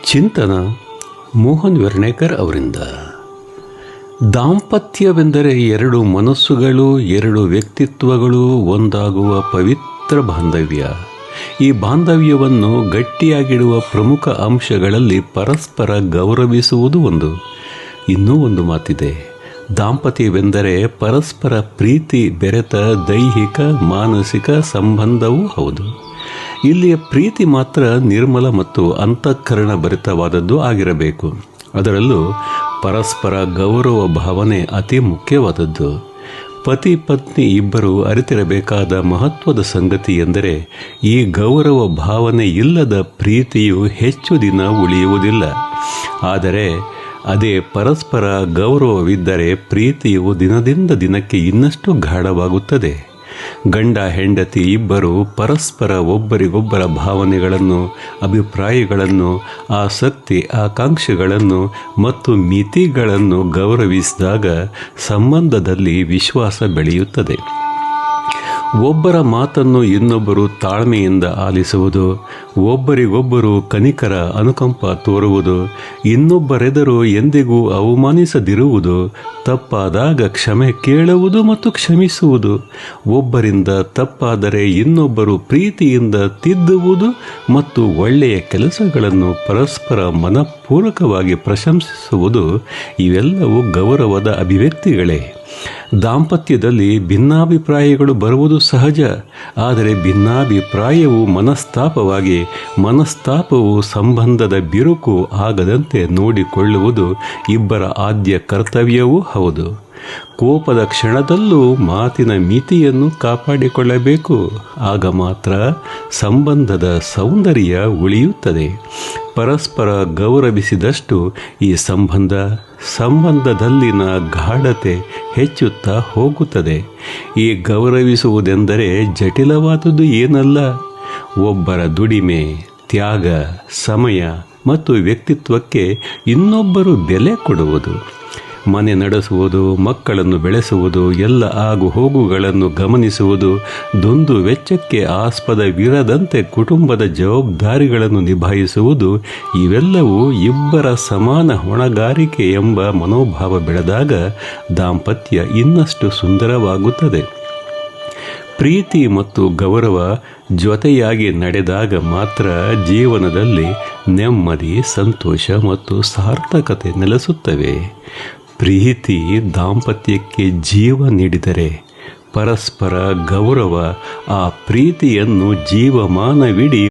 ಚಿಂತನ ಮೋಹನ್ ವೆರ್ಣೇಕರ್ ಅವರಿಂದ. ದಾಂಪತ್ಯವೆಂದರೆ ಎರಡು ಮನಸ್ಸುಗಳು, ಎರಡು ವ್ಯಕ್ತಿತ್ವಗಳು ಒಂದಾಗುವ ಪವಿತ್ರ ಬಾಂಧವ್ಯ. ಈ ಬಾಂಧವ್ಯವನ್ನು ಗಟ್ಟಿಯಾಗಿಡುವ ಪ್ರಮುಖ ಅಂಶಗಳಲ್ಲಿ ಪರಸ್ಪರ ಗೌರವಿಸುವುದು ಒಂದು. ಇನ್ನೂ ಒಂದು ಮಾತಿದೆ, ದಾಂಪತ್ಯವೆಂದರೆ ಪರಸ್ಪರ ಪ್ರೀತಿ ಬೆರೆತ ದೈಹಿಕ ಮಾನಸಿಕ ಸಂಬಂಧವೂ ಹೌದು. ಇಲ್ಲಿಯ ಪ್ರೀತಿ ಮಾತ್ರ ನಿರ್ಮಲ ಮತ್ತು ಅಂತಃಕರಣ ಭರಿತವಾದದ್ದು ಆಗಿರಬೇಕು. ಅದರಲ್ಲೂ ಪರಸ್ಪರ ಗೌರವ ಭಾವನೆ ಅತಿ ಮುಖ್ಯವಾದದ್ದು. ಪತಿ ಪತ್ನಿ ಇಬ್ಬರು ಅರಿತಿರಬೇಕಾದ ಮಹತ್ವದ ಸಂಗತಿ ಎಂದರೆ, ಈ ಗೌರವ ಭಾವನೆ ಇಲ್ಲದ ಪ್ರೀತಿಯು ಹೆಚ್ಚು ದಿನ ಉಳಿಯುವುದಿಲ್ಲ. ಆದರೆ ಅದೇ ಪರಸ್ಪರ ಗೌರವವಿದ್ದರೆ ಪ್ರೀತಿಯು ದಿನದಿಂದ ದಿನಕ್ಕೆ ಇನ್ನಷ್ಟು ಗಾಢವಾಗುತ್ತದೆ. ಗಂಡ ಹೆಂಡತಿ ಇಬ್ಬರು ಪರಸ್ಪರ ಒಬ್ಬರಿಗೊಬ್ಬರ ಭಾವನೆಗಳನ್ನು, ಅಭಿಪ್ರಾಯಗಳನ್ನು, ಆಸಕ್ತಿ ಆಕಾಂಕ್ಷೆಗಳನ್ನು ಮತ್ತು ಮಿತಿಗಳನ್ನು ಗೌರವಿಸಿದಾಗ ಸಂಬಂಧದಲ್ಲಿ ವಿಶ್ವಾಸ ಬೆಳೆಯುತ್ತದೆ. ಒಬ್ಬರ ಮಾತನ್ನು ಇನ್ನೊಬ್ಬರು ತಾಳ್ಮೆಯಿಂದ ಆಲಿಸುವುದು, ಒಬ್ಬರಿಗೊಬ್ಬರು ಕನಿಕರ ಅನುಕಂಪ ತೋರುವುದು, ಇನ್ನೊಬ್ಬರೆದುರು ಎಂದಿಗೂ ಅವಮಾನಿಸದಿರುವುದು, ತಪ್ಪಾದಾಗ ಕ್ಷಮೆ ಕೇಳುವುದು ಮತ್ತು ಕ್ಷಮಿಸುವುದು, ಒಬ್ಬರಿಂದ ತಪ್ಪಾದರೆ ಇನ್ನೊಬ್ಬರು ಪ್ರೀತಿಯಿಂದ ತಿದ್ದುವುದು ಮತ್ತು ಒಳ್ಳೆಯ ಕೆಲಸಗಳನ್ನು ಪರಸ್ಪರ ಮನಪೂರ್ವಕವಾಗಿ ಪ್ರಶಂಸಿಸುವುದು ಇವೆಲ್ಲವೂ ಗೌರವದ ಅಭಿವ್ಯಕ್ತಿಗಳೇ. ದಾಂಪತ್ಯದಲ್ಲಿ ಭಿನ್ನಾಭಿಪ್ರಾಯಗಳು ಬರುವುದು ಸಹಜ. ಆದರೆ ಭಿನ್ನಾಭಿಪ್ರಾಯವು ಮನಸ್ತಾಪವಾಗಿ, ಮನಸ್ತಾಪವು ಸಂಬಂಧದ ಬಿರುಕು ಆಗದಂತೆ ನೋಡಿಕೊಳ್ಳುವುದು ಇಬ್ಬರ ಆದ್ಯ ಕರ್ತವ್ಯವೂ ಹೌದು. ಕೋಪದ ಕ್ಷಣದಲ್ಲೂ ಮಾತಿನ ಮಿತಿಯನ್ನು ಕಾಪಾಡಿಕೊಳ್ಳಬೇಕು. ಆಗ ಮಾತ್ರ ಸಂಬಂಧದ ಸೌಂದರ್ಯ ಉಳಿಯುತ್ತದೆ. ಪರಸ್ಪರ ಗೌರವಿಸಿದಷ್ಟು ಈ ಸಂಬಂಧದಲ್ಲಿನ ಗಾಢತೆ ಹೆಚ್ಚುತ್ತಾ ಹೋಗುತ್ತದೆ. ಈ ಗೌರವಿಸುವುದೆಂದರೆ ಜಟಿಲವಾದುದು ಏನಲ್ಲ. ಒಬ್ಬರ ದುಡಿಮೆ, ತ್ಯಾಗ, ಸಮಯ ಮತ್ತು ವ್ಯಕ್ತಿತ್ವಕ್ಕೆ ಇನ್ನೊಬ್ಬರು ಬೆಲೆ ಕೊಡುವುದು, ಮನೆ ನಡೆಸುವುದು, ಮಕ್ಕಳನ್ನು ಬೆಳೆಸುವುದು, ಎಲ್ಲ ಆಗು ಹೋಗುಗಳನ್ನು ಗಮನಿಸುವುದು, ದುಂದು ವೆಚ್ಚಕ್ಕೆ ಆಸ್ಪದವಿರದಂತೆ ಕುಟುಂಬದ ಜವಾಬ್ದಾರಿಗಳನ್ನು ನಿಭಾಯಿಸುವುದು, ಇವೆಲ್ಲವೂ ಇಬ್ಬರ ಸಮಾನ ಹೊಣೆಗಾರಿಕೆ ಎಂಬ ಮನೋಭಾವ ಬೆಳೆದಾಗ ದಾಂಪತ್ಯ ಇನ್ನಷ್ಟು ಸುಂದರವಾಗುತ್ತದೆ. ಪ್ರೀತಿ ಮತ್ತು ಗೌರವ ಜೊತೆಯಾಗಿ ನಡೆದಾಗ ಮಾತ್ರ ಜೀವನದಲ್ಲಿ ನೆಮ್ಮದಿ, ಸಂತೋಷ ಮತ್ತು ಸಾರ್ಥಕತೆ ನೆಲೆಸುತ್ತವೆ. ಪ್ರೀತಿ ದಾಂಪತ್ಯಕ್ಕೆ ಜೀವ ನೀಡಿದರೆ, ಪರಸ್ಪರ ಗೌರವ ಆ ಪ್ರೀತಿಯನ್ನು ಜೀವಮಾನವಿಡೀ